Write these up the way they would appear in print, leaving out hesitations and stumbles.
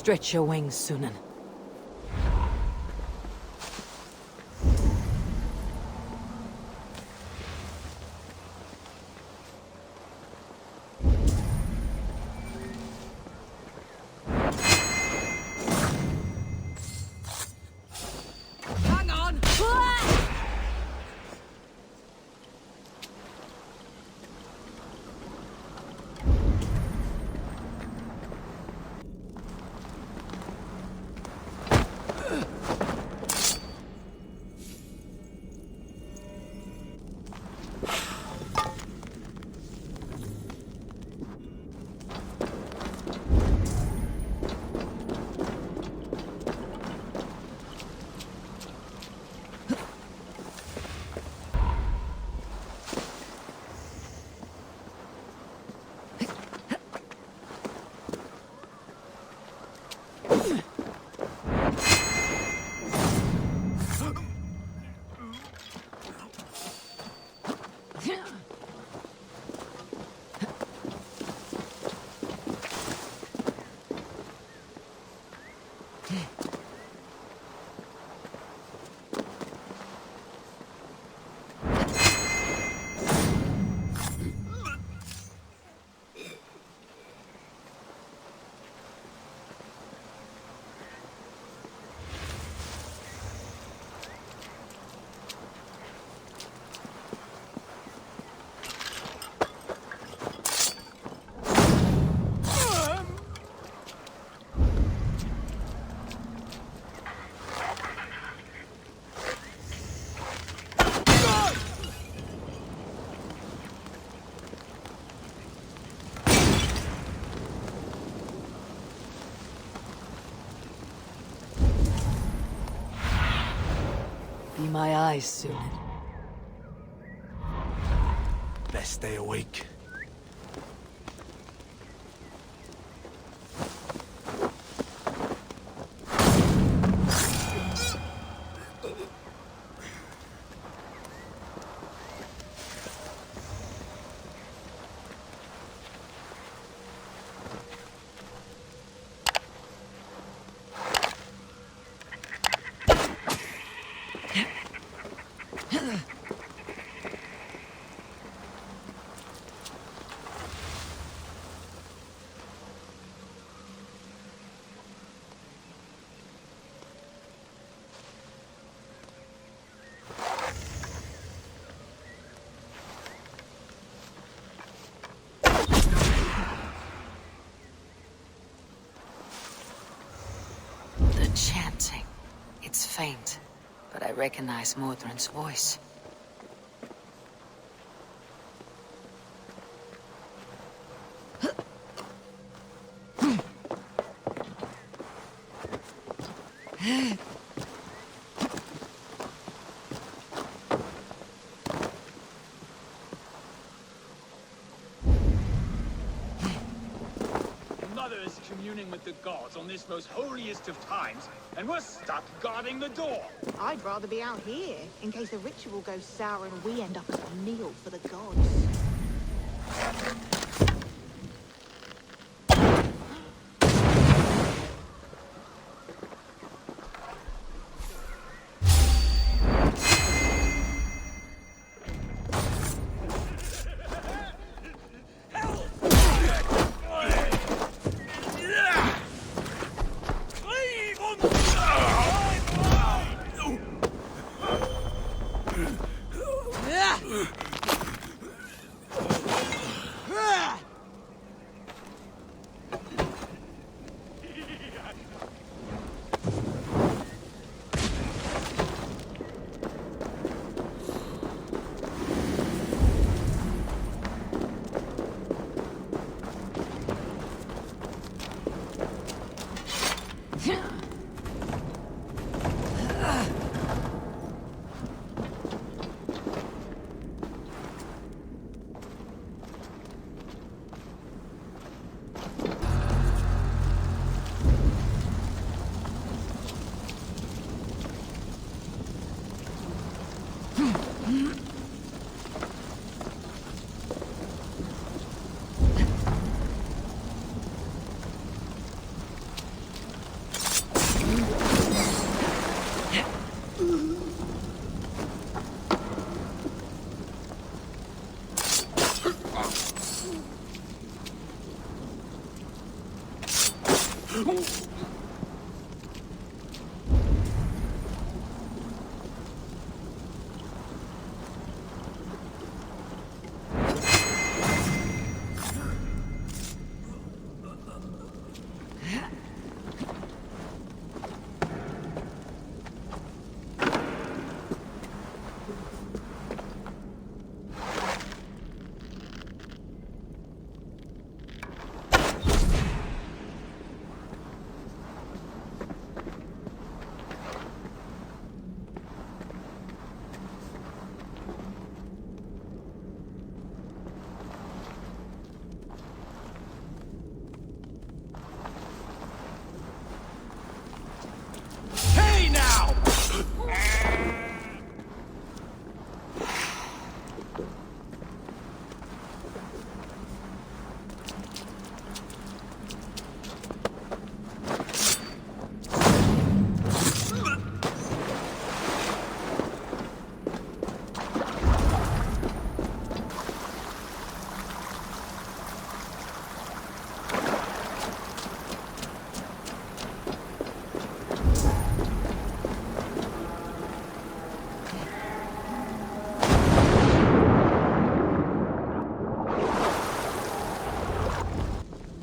Stretch your wings, Sunan. Be my eyes, Sunan. Best stay awake. Chanting. It's faint, but I recognize Mordrin's voice. Communing with the gods on this most holiest of times, and we're stuck guarding the door. I'd rather be out here, in case the ritual goes sour and we end up as a meal for the gods.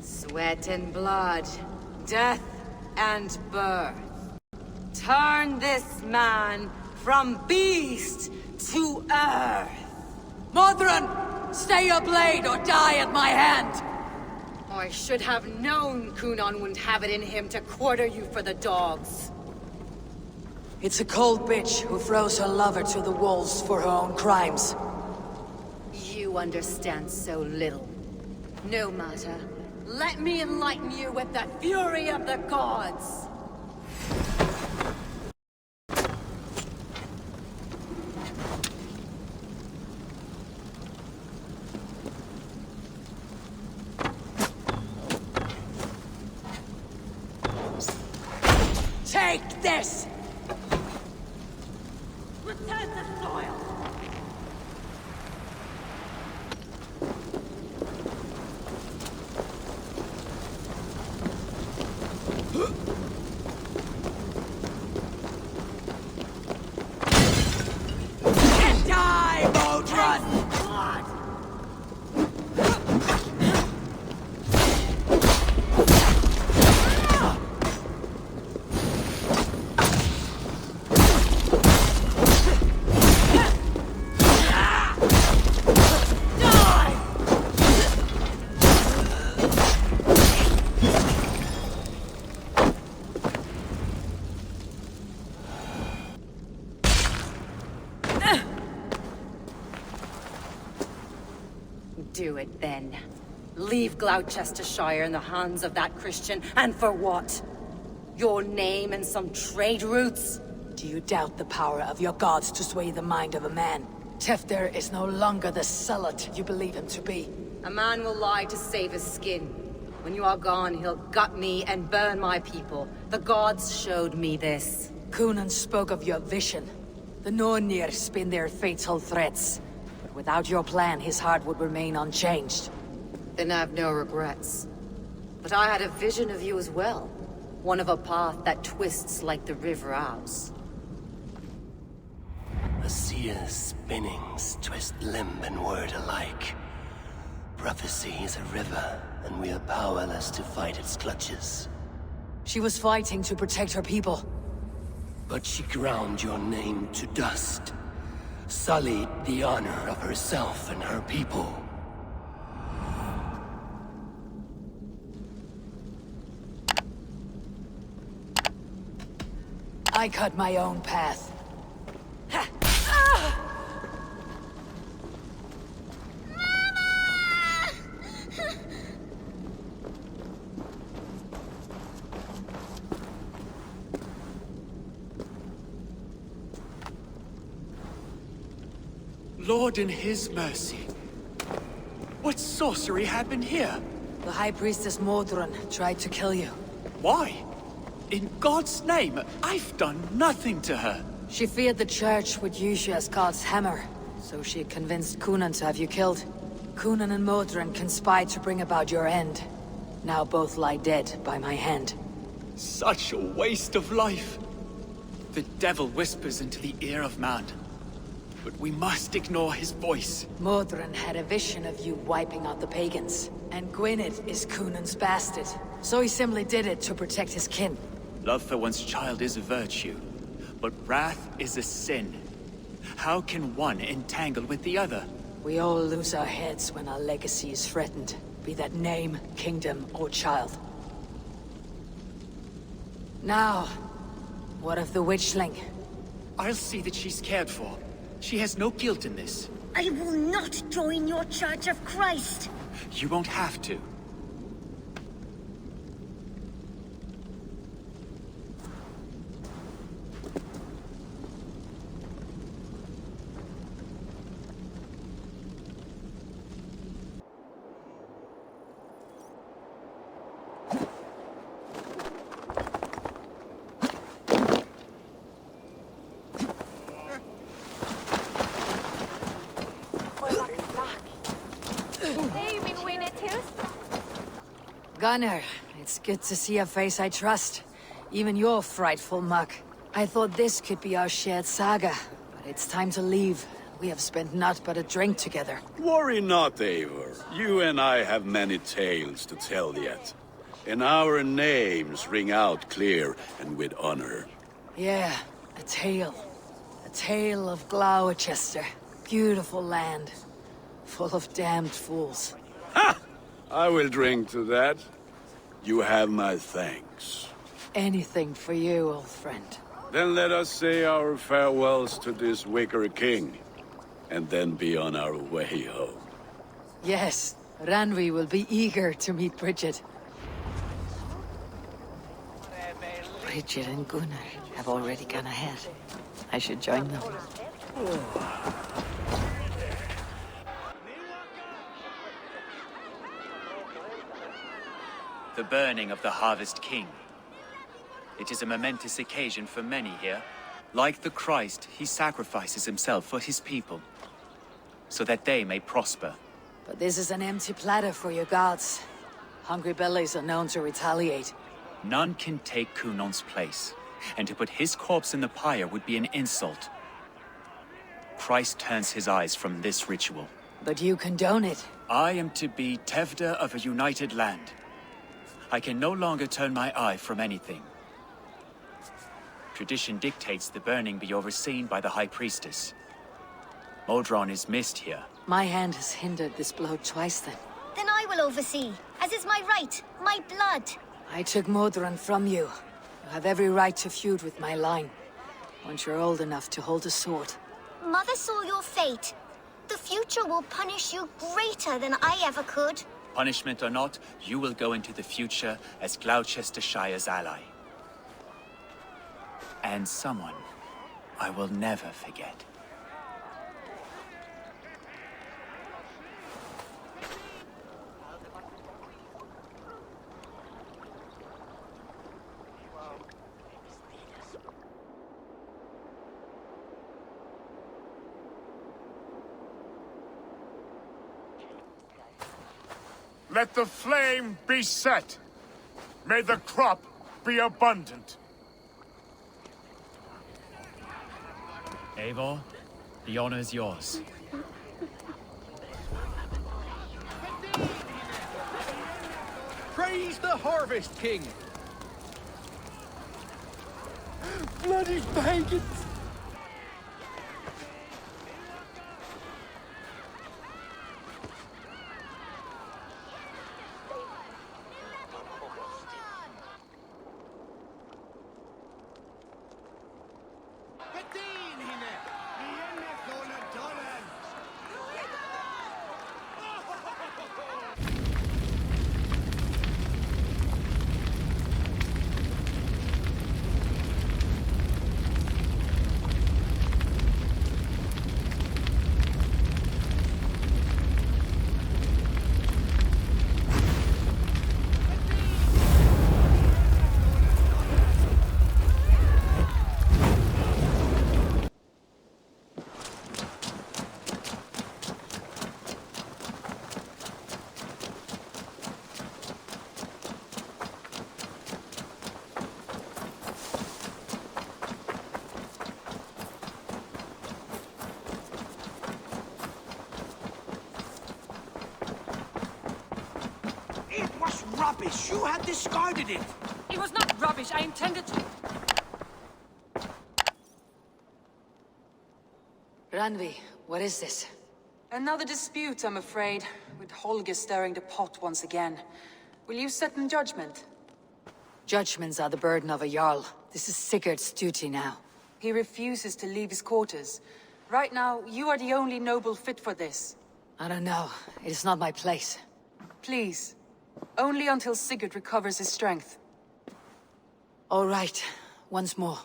Sweat and blood, death and birth. Turn this man from beast to earth. Modron, stay your blade or die at my hand. I should have known Kunan wouldn't have it in him to quarter you for the dogs. It's a cold bitch who throws her lover to the wolves for her own crimes. You understand so little. No matter. Let me enlighten you with the fury of the gods! Take this! Return the soil! Do it then. Leave Gloucestershire in the hands of that Christian, and for what? Your name and some trade routes? Do you doubt the power of your gods to sway the mind of a man? Tefter is no longer the zealot you believe him to be. A man will lie to save his skin. When you are gone, he'll gut me and burn my people. The gods showed me this. Kunan spoke of your vision. The Nornir spin their fatal threats. But without your plan, his heart would remain unchanged. Then I have no regrets. But I had a vision of you as well. One of a path that twists like the river Ouse. A seer's spinnings twist limb and word alike. Prophecy is a river, and we are powerless to fight its clutches. She was fighting to protect her people. But she ground your name to dust. Sullied the honor of herself and her people. I cut my own path. Lord in his mercy. What sorcery happened here? The High Priestess Modron tried to kill you. Why? In God's name, I've done nothing to her. She feared the Church would use you as God's hammer, so she convinced Kunan to have you killed. Kunan and Modron conspired to bring about your end. Now both lie dead by my hand. Such a waste of life. The devil whispers into the ear of man. But we must ignore his voice. Modron had a vision of you wiping out the pagans. And Gwynedd is Cunan's bastard. So he simply did it to protect his kin. Love for one's child is a virtue, but wrath is a sin. How can one entangle with the other? We all lose our heads when our legacy is threatened. Be that name, kingdom, or child. Now, what of the witchling? I'll see that she's cared for. She has no guilt in this. I will not join your Church of Christ. You won't have to. Gunnar, it's good to see a face I trust. Even your frightful muck. I thought this could be our shared saga, but it's time to leave. We have spent naught but a drink together. Worry not, Eivor. You and I have many tales to tell yet. And our names ring out clear and with honor. Yeah, a tale. A tale of Gloucester. Beautiful land. Full of damned fools. Ha! I will drink to that. You have my thanks. Anything for you, old friend. Then let us say our farewells to this wicker king, and then be on our way home. Yes, Ranvi will be eager to meet Bridget. Bridget and Gunnar have already gone ahead. I should join them. The burning of the Harvest King. It is a momentous occasion for many here. Like the Christ, he sacrifices himself for his people, so that they may prosper. But this is an empty platter for your gods. Hungry bellies are known to retaliate. None can take Cunan's place, and to put his corpse in the pyre would be an insult. Christ turns his eyes from this ritual. But you condone it. I am to be Tevda of a united land. I can no longer turn my eye from anything. Tradition dictates the burning be overseen by the High Priestess. Modron is missed here. My hand has hindered this blow twice then. Then I will oversee, as is my right, my blood. I took Modron from you. You have every right to feud with my line. Once you're old enough to hold a sword. Mother saw your fate. The future will punish you greater than I ever could. Punishment or not, you will go into the future as Gloucestershire's ally. And someone I will never forget. Let the flame be set. May the crop be abundant. Eivor, the honor is yours. Praise the Harvest King! Bloody pagans! rubbish! You had discarded it! It was not rubbish. I intended to... Randvi, what is this? Another dispute, I'm afraid, with Holger stirring the pot once again. Will you sit in judgment? Judgments are the burden of a Jarl. This is Sigurd's duty now. He refuses to leave his quarters. Right now, you are the only noble fit for this. I don't know. It is not my place. Please. Only until Sigurd recovers his strength. All right. Once more.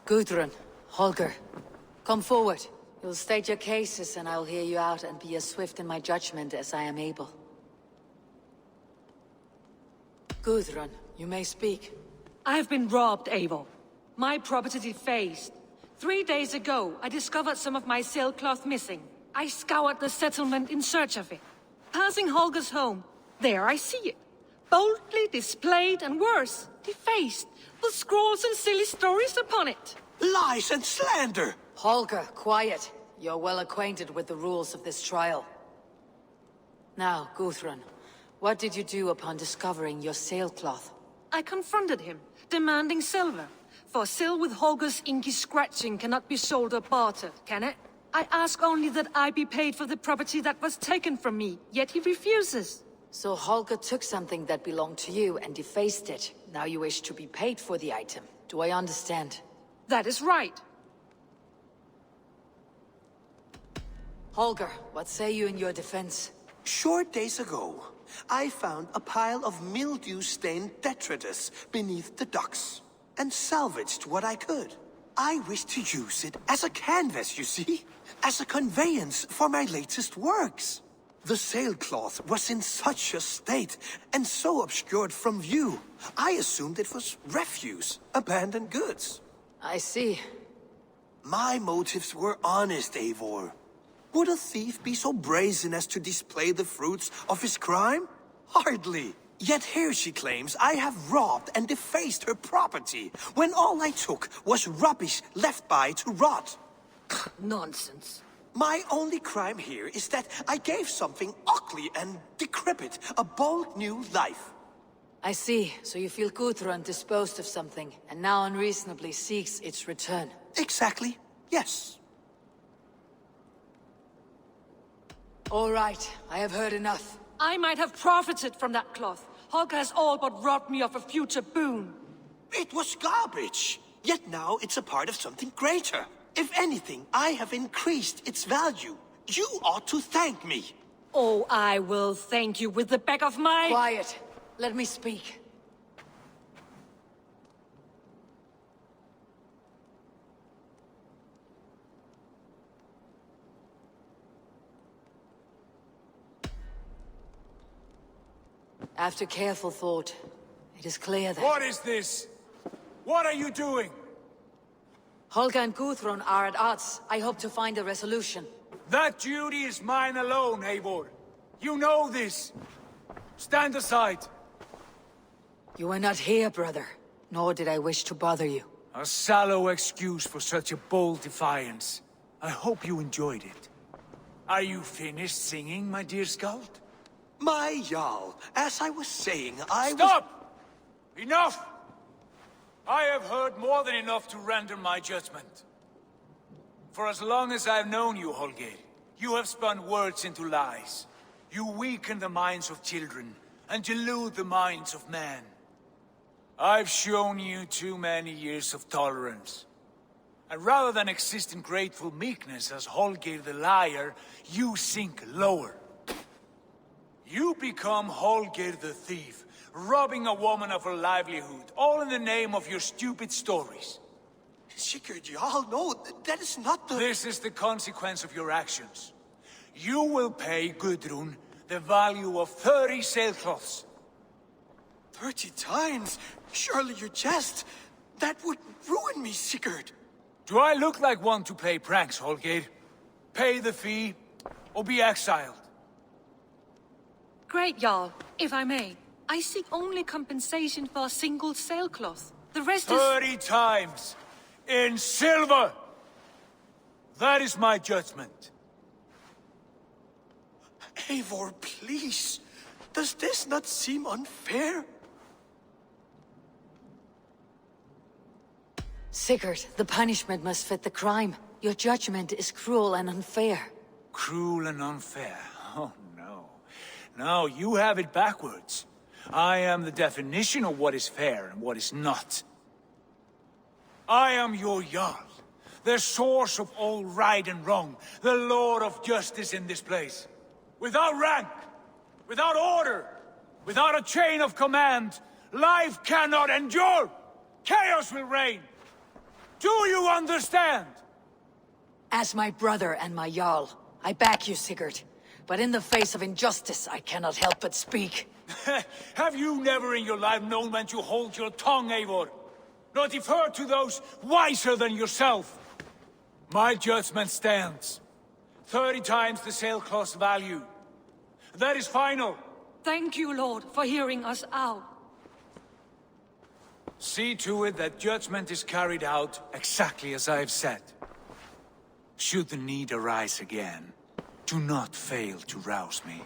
Gudrun, Holger, come forward. You'll state your cases and I'll hear you out and be as swift in my judgment as I am able. Gudrun, you may speak. I have been robbed, Eivor. My property defaced. 3 days ago, I discovered some of my sailcloth missing. I scoured the settlement in search of it. Passing Holger's home, there I see it. Boldly displayed and worse, defaced, with scrawls and silly stories upon it. Lies and slander! Holger, quiet. You're well acquainted with the rules of this trial. Now, Gudrun, what did you do upon discovering your sailcloth? I confronted him, demanding silver. For sil with Holger's inky scratching cannot be sold or bartered, can it? I ask only that I be paid for the property that was taken from me, yet he refuses. So Holger took something that belonged to you and defaced it. Now you wish to be paid for the item. Do I understand? That is right. Holger, what say you in your defense? Short days ago, I found a pile of mildew-stained detritus beneath the docks, and salvaged what I could. I wish to use it as a canvas, you see? As a conveyance for my latest works. The sailcloth was in such a state, and so obscured from view, I assumed it was refuse, abandoned goods. I see. My motives were honest, Eivor. Would a thief be so brazen as to display the fruits of his crime? Hardly. Yet here she claims I have robbed and defaced her property, when all I took was rubbish left by to rot. Nonsense. My only crime here is that I gave something ugly and decrepit a bold new life. I see. So you feel Gudrun disposed of something, and now unreasonably seeks its return. Exactly. Yes. All right. I have heard enough. I might have profited from that cloth. Holger has all but robbed me of a future boon. It was garbage. Yet now it's a part of something greater. If anything, I have increased its value. You ought to thank me. Oh, I will thank you with the back of my... Quiet. Let me speak. After careful thought, it is clear that... What is this? What are you doing? Holger and Gudrun are at odds. I hope to find a resolution. That duty is mine alone, Eivor. You know this. Stand aside. You were not here, brother. Nor did I wish to bother you. A sallow excuse for such a bold defiance. I hope you enjoyed it. Are you finished singing, my dear Skald? My Jarl, as I was saying, Stop! Enough! I have heard more than enough to render my judgment. For as long as I've known you, Holger, you have spun words into lies. You weaken the minds of children, and delude the minds of men. I've shown you too many years of tolerance. And rather than exist in grateful meekness as Holger the liar, you sink lower. You become Holger the thief, robbing a woman of her livelihood, all in the name of your stupid stories. Sigurd, Jarl, no, that is not the... This is the consequence of your actions. You will pay Gudrun the value of 30 sailcloths. 30 times? Surely you jest. That would ruin me, Sigurd. Do I look like one to play pranks, Holger? Pay the fee, or be exiled. Great, Jarl. If I may, I seek only compensation for a single sailcloth. The rest is... 30 times! In silver! That is my judgment. Eivor, please. Does this not seem unfair? Sigurd, the punishment must fit the crime. Your judgment is cruel and unfair. Cruel and unfair? Oh, no. No, you have it backwards. I am the definition of what is fair and what is not. I am your Jarl, the source of all right and wrong, the Lord of justice in this place. Without rank, without order, without a chain of command, life cannot endure! Chaos will reign! Do you understand? As my brother and my Jarl, I back you, Sigurd. But in the face of injustice, I cannot help but speak. Have you never in your life known when to hold your tongue, Eivor? Nor defer to those wiser than yourself? My judgment stands. 30 times the sailcloth's value. That is final. Thank you, Lord, for hearing us out. See to it that judgment is carried out exactly as I have said. Should the need arise again, do not fail to rouse me.